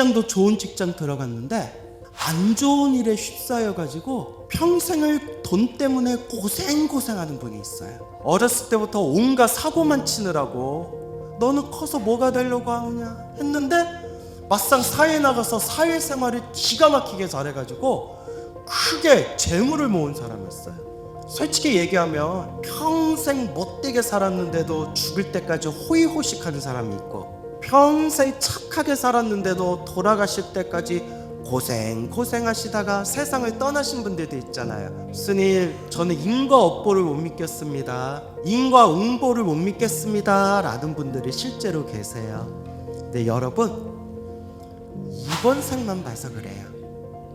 직장도 좋은 직장 들어갔는데 안 좋은 일에 휩싸여가지고 평생을 돈 때문에 고생하는 분이 있어요. 어렸을 때부터 온갖 사고만 치느라고 너는 커서 뭐가 되려고 하느냐 했는데 막상 사회에 나가서 사회생활을 기가 막히게 잘해가지고 크게 재물을 모은 사람이었어요. 솔직히 얘기하면 평생 못되게 살았는데도 죽을 때까지 호의호식하는 사람이 있고, 평생 착하게 살았는데도 돌아가실 때까지 고생하시다가 세상을 떠나신 분들도 있잖아요. 스님, 저는 인과 업보를 못 믿겠습니다, 인과 응보를 못 믿겠습니다 라는 분들이 실제로 계세요. 근데 여러분, 이번 생만 봐서 그래요.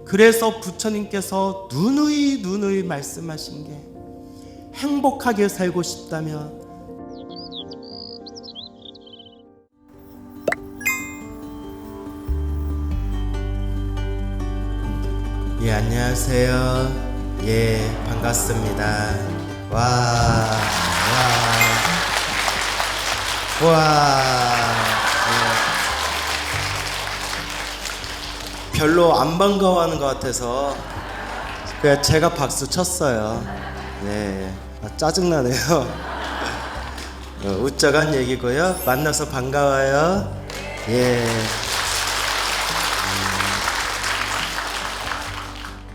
그래서 부처님께서 누누이 말씀하신 게, 행복하게 살고 싶다면 예, 안녕하세요. 예, 반갑습니다. 와. 예. 별로 안 반가워하는 것 같아서 그냥 제가 박수 쳤어요. 예, 짜증나네요. 웃자간 얘기고요. 만나서 반가워요. 예.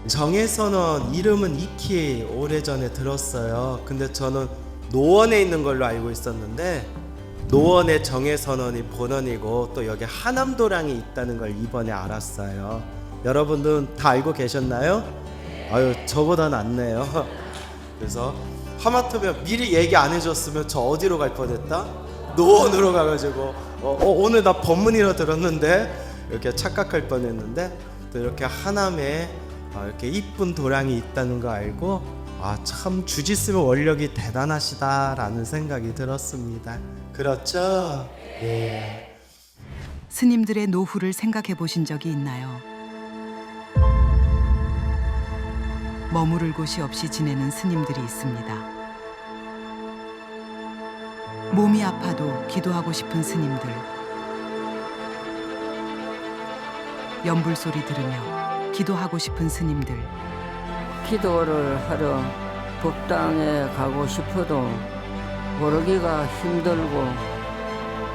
정혜선언 이름은 익히 오래전에 들었어요. 근데 저는 노원에 있는 걸로 알고 있었는데, 노원에 정혜선언이 본원이고 또 여기 하남도랑이 있다는 걸 이번에 알았어요. 여러분들은 다 알고 계셨나요? 아유, 저보다 낫네요. 그래서 하마터면 미리 얘기 안 해줬으면 저 어디로 갈 뻔했다? 노원으로 가가지고 오늘 나 법문이라 들었는데 이렇게 착각할 뻔했는데, 또 이렇게 하남에 이렇게 이쁜 도량이 있다는 거 알고 참 주짓수 원력이 대단하시다라는 생각이 들었습니다. 그렇죠? 예. 스님들의 노후를 생각해 보신 적이 있나요? 머무를 곳이 없이 지내는 스님들이 있습니다. 몸이 아파도 기도하고 싶은 스님들, 연불 소리 들으며 기도하고 싶은 스님들, 기도를 하러 법당에 가고 싶어도 오르기가 힘들고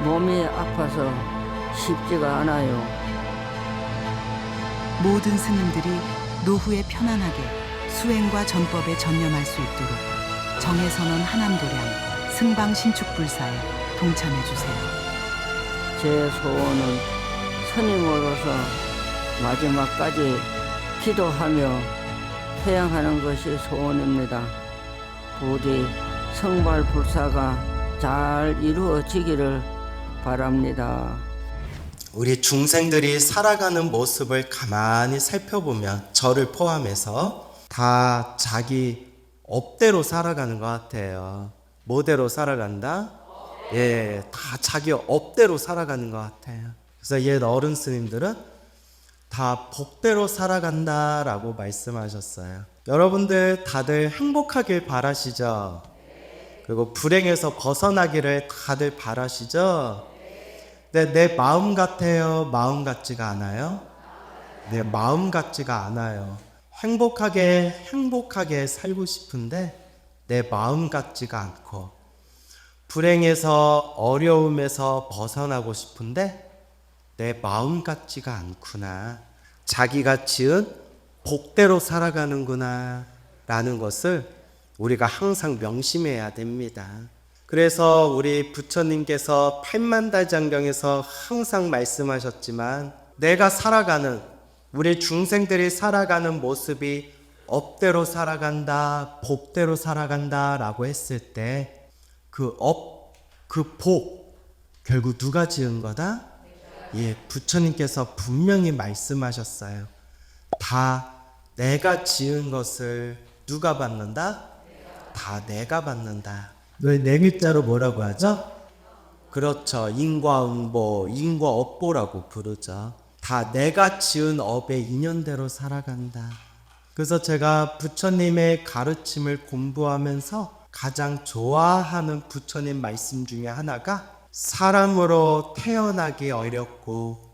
몸이 아파서 쉽지가 않아요. 모든 스님들이 노후에 편안하게 수행과 전법에 전념할 수 있도록 정혜선언 하남도량 승방신축불사에 동참해 주세요. 제 소원은 스님으로서 마지막까지 기도하며 회양하는 것이 소원입니다. 부디 성발불사가 잘 이루어지기를 바랍니다. 우리 중생들이 살아가는 모습을 가만히 살펴보면 저를 포함해서 다 자기 업대로 살아가는 것 같아요. 뭐대로 살아간다? 예, 다 자기 업대로 살아가는 것 같아요. 그래서 옛 어른 스님들은 다 복대로 살아간다라고 말씀하셨어요. 여러분들 다들 행복하길 바라시죠? 그리고 불행에서 벗어나기를 다들 바라시죠? 근데 내 마음 같아요? 마음 같지가 않아요? 내 마음 같지가 않아요. 행복하게 살고 싶은데 내 마음 같지가 않고, 불행에서 어려움에서 벗어나고 싶은데 내 마음 같지가 않구나, 자기가 지은 복대로 살아가는구나 라는 것을 우리가 항상 명심해야 됩니다. 그래서 우리 부처님께서 팔만다장경에서 항상 말씀하셨지만, 내가 살아가는, 우리 중생들이 살아가는 모습이 업대로 살아간다, 복대로 살아간다 라고 했을 때, 그 업, 그 복 결국 누가 지은 거다? 예, 부처님께서 분명히 말씀하셨어요. 다 내가 지은 것을 누가 받는다? 다 내가 받는다. 네 글자로 뭐라고 하죠? 그렇죠. 인과응보, 인과업보라고 부르죠. 다 내가 지은 업의 인연대로 살아간다. 그래서 제가 부처님의 가르침을 공부하면서 가장 좋아하는 부처님 말씀 중에 하나가, 사람으로 태어나기 어렵고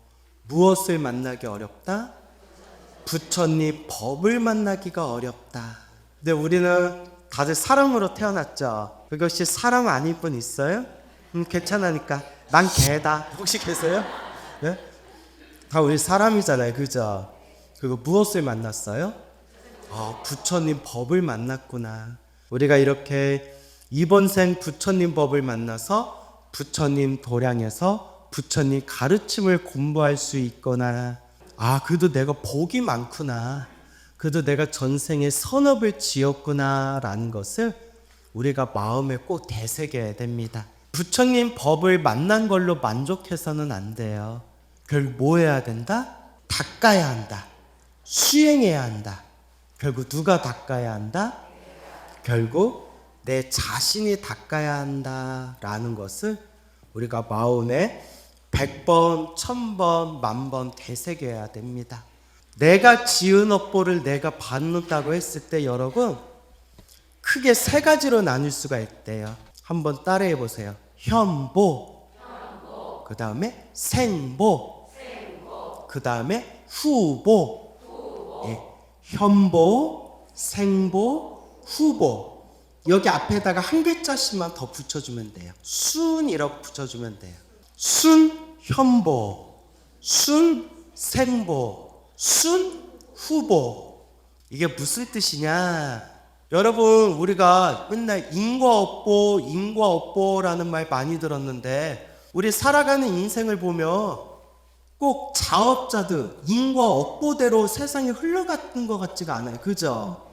무엇을 만나기 어렵다? 부처님 법을 만나기가 어렵다. 근데 우리는 다들 사람으로 태어났죠. 그것이 사람 아닐 분 있어요? 괜찮으니까 난 개다. 혹시 계세요? 네? 다 우리 사람이잖아요, 그죠? 그리고 무엇을 만났어요? 부처님 법을 만났구나. 우리가 이렇게 이번 생 부처님 법을 만나서 부처님 도량에서 부처님 가르침을 공부할 수 있거나, 그래도 내가 복이 많구나, 그래도 내가 전생에 선업을 지었구나 라는 것을 우리가 마음에 꼭 되새겨야 됩니다. 부처님 법을 만난 걸로 만족해서는 안 돼요. 결국 뭐 해야 된다? 닦아야 한다. 수행해야 한다. 결국 누가 닦아야 한다? 결국 내 자신이 닦아야 한다라는 것을 우리가 마음에 100번, 1000번, 10,000번 되새겨야 됩니다. 내가 지은 업보를 내가 받는다고 했을 때 여러분 크게 세 가지로 나눌 수가 있대요. 한번 따라해 보세요. 현보, 그 다음에 생보, 그 다음에 후보. 예, 현보, 생보, 후보. 여기 앞에다가 한 글자씩만 더 붙여주면 돼요. 순이라고 붙여주면 돼요. 순, 현보, 순, 생보, 순, 후보. 이게 무슨 뜻이냐? 여러분, 우리가 맨날 인과업보, 인과업보라는 말 많이 들었는데 우리 살아가는 인생을 보면 꼭 자업자득, 인과업보대로 세상이 흘러갔던 것 같지가 않아요. 그죠?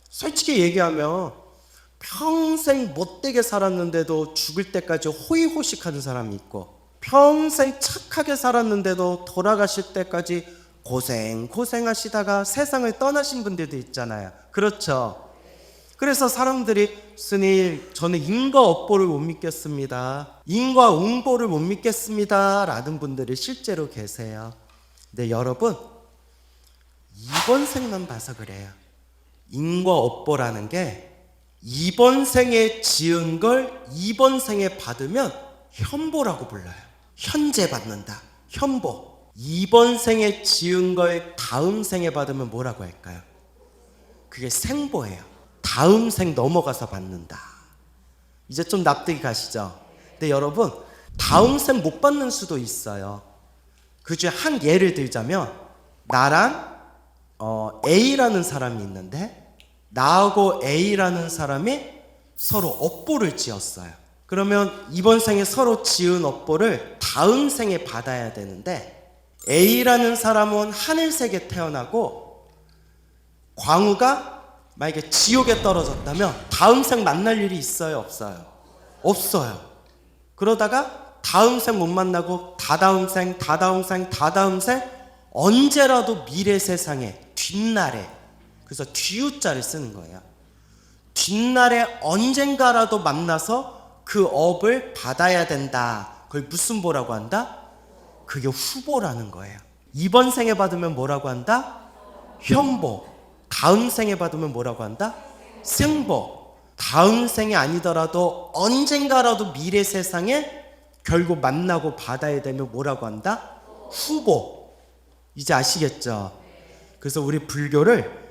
솔직히 얘기하면 평생 못되게 살았는데도 죽을 때까지 호의호식하는 사람이 있고, 평생 착하게 살았는데도 돌아가실 때까지 고생하시다가 세상을 떠나신 분들도 있잖아요. 그렇죠? 그래서 사람들이 스님 저는 인과업보를 못 믿겠습니다, 인과응보를 못 믿겠습니다 라는 분들이 실제로 계세요. 근데 여러분 이번 생만 봐서 그래요. 인과업보라는 게 이번 생에 지은 걸 이번 생에 받으면 현보라고 불러요. 현재 받는다, 현보. 이번 생에 지은 걸 다음 생에 받으면 뭐라고 할까요? 그게 생보예요. 다음 생 넘어가서 받는다. 이제 좀 납득이 가시죠? 근데 여러분 다음 생 못 받는 수도 있어요. 그 중에 한 예를 들자면 나랑 A라는 사람이 있는데 나하고 A라는 사람이 서로 업보를 지었어요. 그러면 이번 생에 서로 지은 업보를 다음 생에 받아야 되는데 A라는 사람은 하늘색에 태어나고 광우가 만약에 지옥에 떨어졌다면 다음 생 만날 일이 있어요, 없어요? 없어요. 그러다가 다음 생 못 만나고 다다음 생, 다다음 생, 다다음 생, 언제라도 미래 세상에 뒷날에, 그래서 뒤우자를 쓰는 거예요. 뒷날에 언젠가라도 만나서 그 업을 받아야 된다. 그걸 무슨 보라고 한다? 그게 후보라는 거예요. 이번 생에 받으면 뭐라고 한다? 현보. 다음 생에 받으면 뭐라고 한다? 생보. 다음 생이 아니더라도 언젠가라도 미래 세상에 결국 만나고 받아야 되면 뭐라고 한다? 후보. 이제 아시겠죠? 그래서 우리 불교를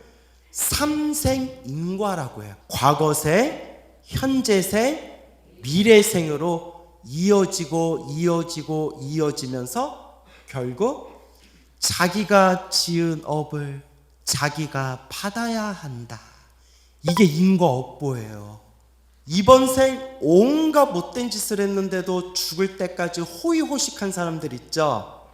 삼생인과라고 해요. 과거생, 현재생, 미래생으로 이어지면서 결국 자기가 지은 업을 자기가 받아야 한다. 이게 인과업보예요. 이번 생 온갖 못된 짓을 했는데도 죽을 때까지 호의호식한 사람들 있죠?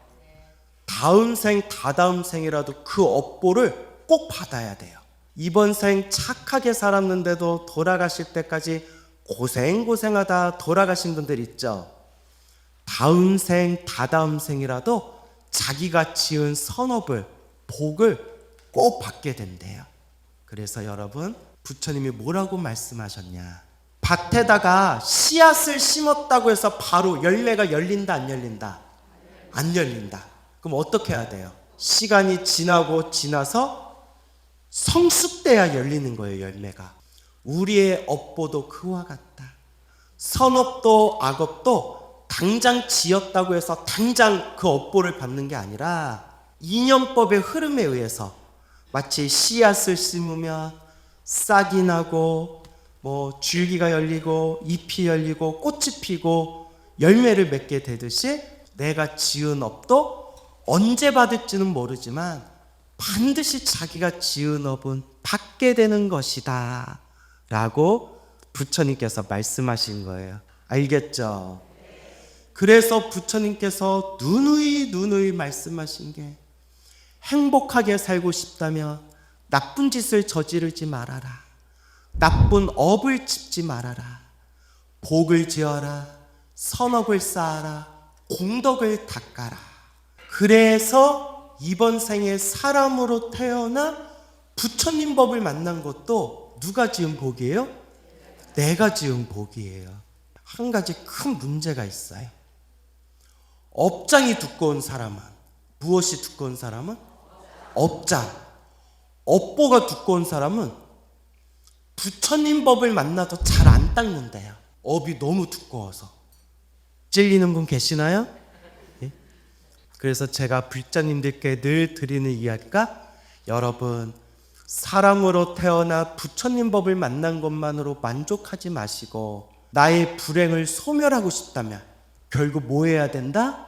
다음 생, 다다음 생이라도 그 업보를 꼭 받아야 돼요. 이번 생 착하게 살았는데도 돌아가실 때까지 고생하다 돌아가신 분들 있죠? 다음 생, 다다음 생이라도 자기가 지은 선업을, 복을 꼭 받게 된대요. 그래서 여러분 부처님이 뭐라고 말씀하셨냐? 밭에다가 씨앗을 심었다고 해서 바로 열매가 열린다, 안 열린다? 안 열린다. 그럼 어떻게 해야 돼요? 시간이 지나서 성숙돼야 열리는 거예요, 열매가. 우리의 업보도 그와 같다. 선업도 악업도 당장 지었다고 해서 당장 그 업보를 받는 게 아니라 인연법의 흐름에 의해서 마치 씨앗을 심으면 싹이 나고 줄기가 열리고 잎이 열리고 꽃이 피고 열매를 맺게 되듯이 내가 지은 업도 언제 받을지는 모르지만 반드시 자기가 지은 업은 받게 되는 것이다 라고 부처님께서 말씀하신 거예요. 알겠죠? 그래서 부처님께서 누누이 말씀하신 게 행복하게 살고 싶다면 나쁜 짓을 저지르지 말아라. 나쁜 업을 짓지 말아라. 복을 지어라. 선업을 쌓아라. 공덕을 닦아라. 그래서 이번 생에 사람으로 태어나 부처님 법을 만난 것도 누가 지은 복이에요? 내가 지은 복이에요. 한 가지 큰 문제가 있어요. 업장이 두꺼운 사람은, 무엇이 두꺼운 사람은? 업장. 업보가 두꺼운 사람은 부처님 법을 만나도 잘 안 닦는데요. 업이 너무 두꺼워서. 찔리는 분 계시나요? 예? 그래서 제가 불자님들께 늘 드리는 이야기가, 여러분 사람으로 태어나 부처님 법을 만난 것만으로 만족하지 마시고 나의 불행을 소멸하고 싶다면 결국 뭐 해야 된다?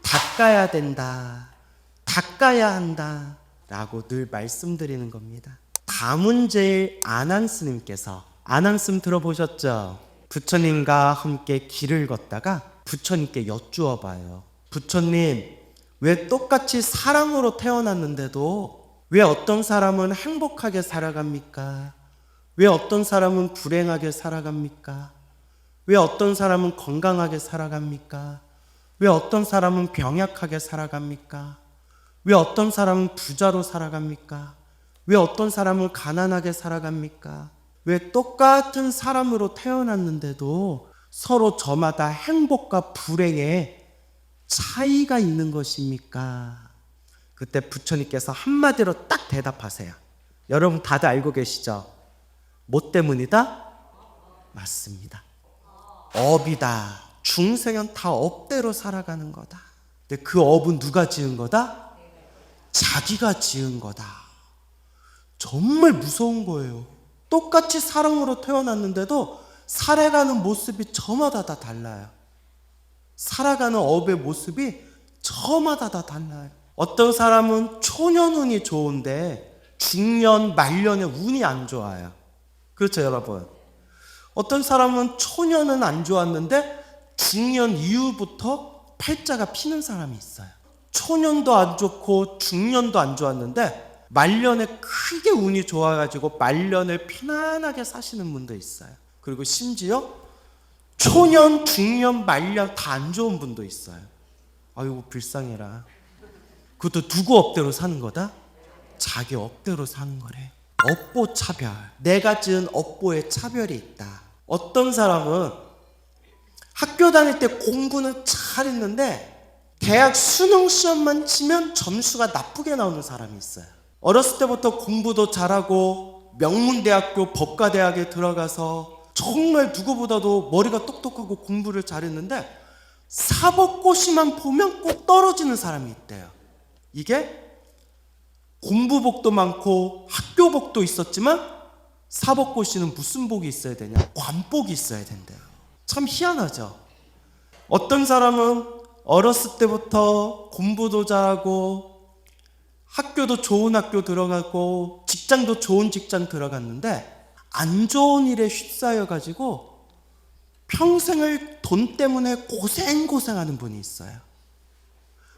닦아야 된다. 닦아야 한다 라고 늘 말씀드리는 겁니다. 가문제일 아난스님께서, 아난스님 들어보셨죠? 부처님과 함께 길을 걷다가 부처님께 여쭈어 봐요. 부처님, 왜 똑같이 사람으로 태어났는데도 왜 어떤 사람은 행복하게 살아갑니까? 왜 어떤 사람은 불행하게 살아갑니까? 왜 어떤 사람은 건강하게 살아갑니까? 왜 어떤 사람은 병약하게 살아갑니까? 왜 어떤 사람은 부자로 살아갑니까? 왜 어떤 사람은 가난하게 살아갑니까? 왜 똑같은 사람으로 태어났는데도 서로 저마다 행복과 불행에 차이가 있는 것입니까? 그때 부처님께서 한마디로 딱 대답하세요. 여러분 다들 알고 계시죠? 뭐 때문이다? 맞습니다. 업이다. 중생은 다 업대로 살아가는 거다. 근데 그 업은 누가 지은 거다? 자기가 지은 거다. 정말 무서운 거예요. 똑같이 사람으로 태어났는데도 살아가는 모습이 저마다 다 달라요. 살아가는 업의 모습이 저마다 다 달라요. 어떤 사람은 초년운이 좋은데 중년, 말년에 운이 안 좋아요. 그렇죠, 여러분? 어떤 사람은 초년은 안 좋았는데 중년 이후부터 팔자가 피는 사람이 있어요. 초년도 안 좋고 중년도 안 좋았는데 말년에 크게 운이 좋아가지고 말년을 편안하게 사시는 분도 있어요. 그리고 심지어 초년, 중년, 말년 다 안 좋은 분도 있어요. 아이고 불쌍해라. 그것도 누구 업대로 사는 거다? 자기 업대로 사는 거래. 업보 차별. 내가 지은 업보에 차별이 있다. 어떤 사람은 학교 다닐 때 공부는 잘했는데 대학 수능 시험만 치면 점수가 나쁘게 나오는 사람이 있어요. 어렸을 때부터 공부도 잘하고 명문대학교 법과대학에 들어가서 정말 누구보다도 머리가 똑똑하고 공부를 잘했는데 사법고시만 보면 꼭 떨어지는 사람이 있대요. 이게 공부복도 많고 학교복도 있었지만 사법고시는 무슨 복이 있어야 되냐? 관복이 있어야 된대요. 참 희한하죠. 어떤 사람은 어렸을 때부터 공부도 잘하고 학교도 좋은 학교 들어가고 직장도 좋은 직장 들어갔는데 안 좋은 일에 휩싸여 가지고 평생을 돈 때문에 고생하는 분이 있어요.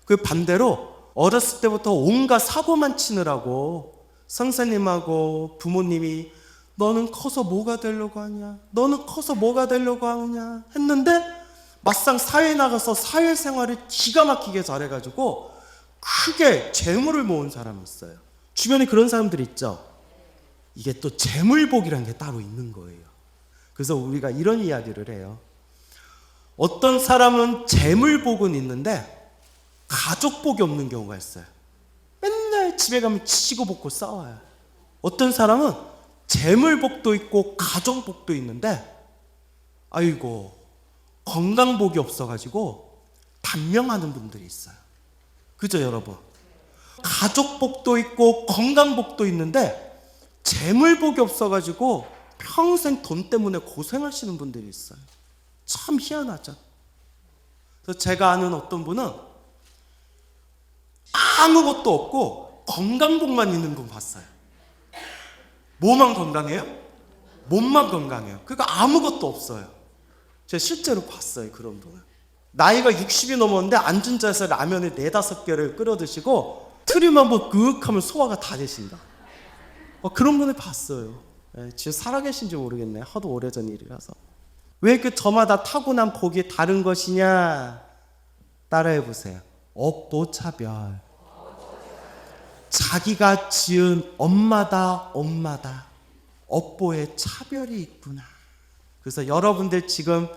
그 반대로 어렸을 때부터 온갖 사고만 치느라고 선생님하고 부모님이 너는 커서 뭐가 되려고 하냐? 너는 커서 뭐가 되려고 하느냐? 했는데 막상 사회에 나가서 사회생활을 기가 막히게 잘해가지고 크게 재물을 모은 사람이 있어요. 주변에 그런 사람들이 있죠. 이게 또 재물복이라는 게 따로 있는 거예요. 그래서 우리가 이런 이야기를 해요. 어떤 사람은 재물복은 있는데 가족복이 없는 경우가 있어요. 맨날 집에 가면 치고 볶고 싸워요. 어떤 사람은 재물복도 있고 가정복도 있는데 아이고 건강복이 없어가지고 단명하는 분들이 있어요. 그죠, 여러분? 가족복도 있고 건강복도 있는데 재물복이 없어가지고 평생 돈 때문에 고생하시는 분들이 있어요. 참 희한하죠. 그래서 제가 아는 어떤 분은 아무것도 없고 건강복만 있는 분 봤어요. 뭐만 건강해요? 몸만 건강해요. 그러니까 아무것도 없어요. 제가 실제로 봤어요, 그런 분을. 나이가 60이 넘었는데 앉은 자세에서 라면을 4-5개를 끓여 드시고 트림 한번 끄윽 하면 소화가 다 되신다. 그런 분을 봤어요. 지금 살아계신지 모르겠네요. 하도 오래전 일이라서. 왜 그 저마다 타고난 복이 다른 것이냐? 따라해보세요. 업보 차별. 자기가 지은 엄마다 업보에 차별이 있구나. 그래서 여러분들 지금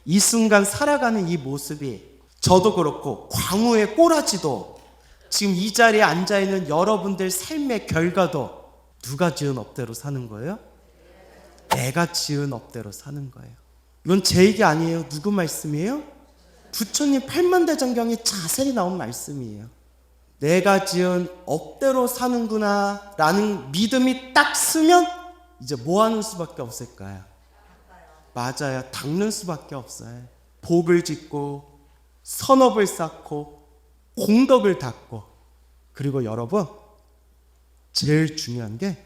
이 순간 살아가는 이 모습이, 저도 그렇고 광우의 꼬라지도, 지금 이 자리에 앉아있는 여러분들 삶의 결과도 누가 지은 업대로 사는 거예요? 내가 지은 업대로 사는 거예요. 이건 제 얘기 아니에요. 누구 말씀이에요? 부처님 팔만대장경에 자세히 나온 말씀이에요. 내가 지은 업대로 사는구나 라는 믿음이 딱 쓰면 이제 뭐 하는 수밖에 없을까요? 맞아요. 닦는 수밖에 없어요. 복을 짓고 선업을 쌓고 공덕을 닦고, 그리고 여러분 제일 중요한 게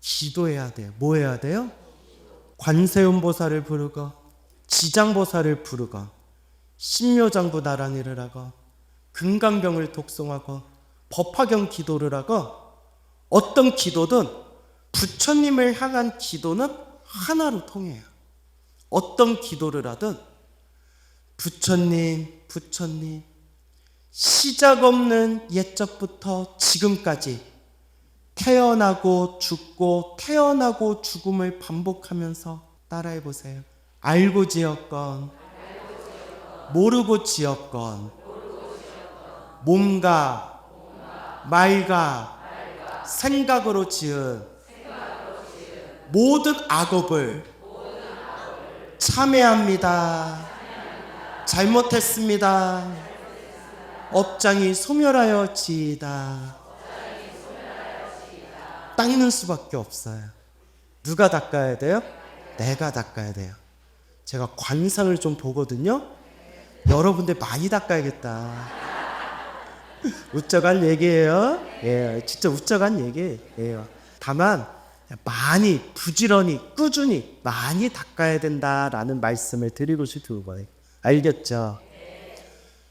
기도해야 돼요. 뭐 해야 돼요? 관세음보살을 부르고 지장보살을 부르고 신묘장부 나란히를 하고 금강경을 독송하고 법화경 기도를 하고, 어떤 기도든 부처님을 향한 기도는 하나로 통해요. 어떤 기도를 하든 부처님 시작 없는 옛적부터 지금까지 태어나고 죽고 태어나고 죽음을 반복하면서 따라해보세요. 알고 지었건 모르고 지었건 몸과 말과 생각으로 지은 모든 악업을 참회합니다. 잘못했습니다. 업장이 소멸하여 지이다. 닦는 수밖에 없어요. 누가 닦아야 돼요? 내가 닦아야 돼요. 제가 관상을 좀 보거든요. 여러분들 많이 닦아야겠다. 웃자간 얘기예요. 예, 진짜 웃자간 얘기예요. 다만 많이 부지런히 꾸준히 많이 닦아야 된다라는 말씀을 드리고 싶은 거예요. 알겠죠?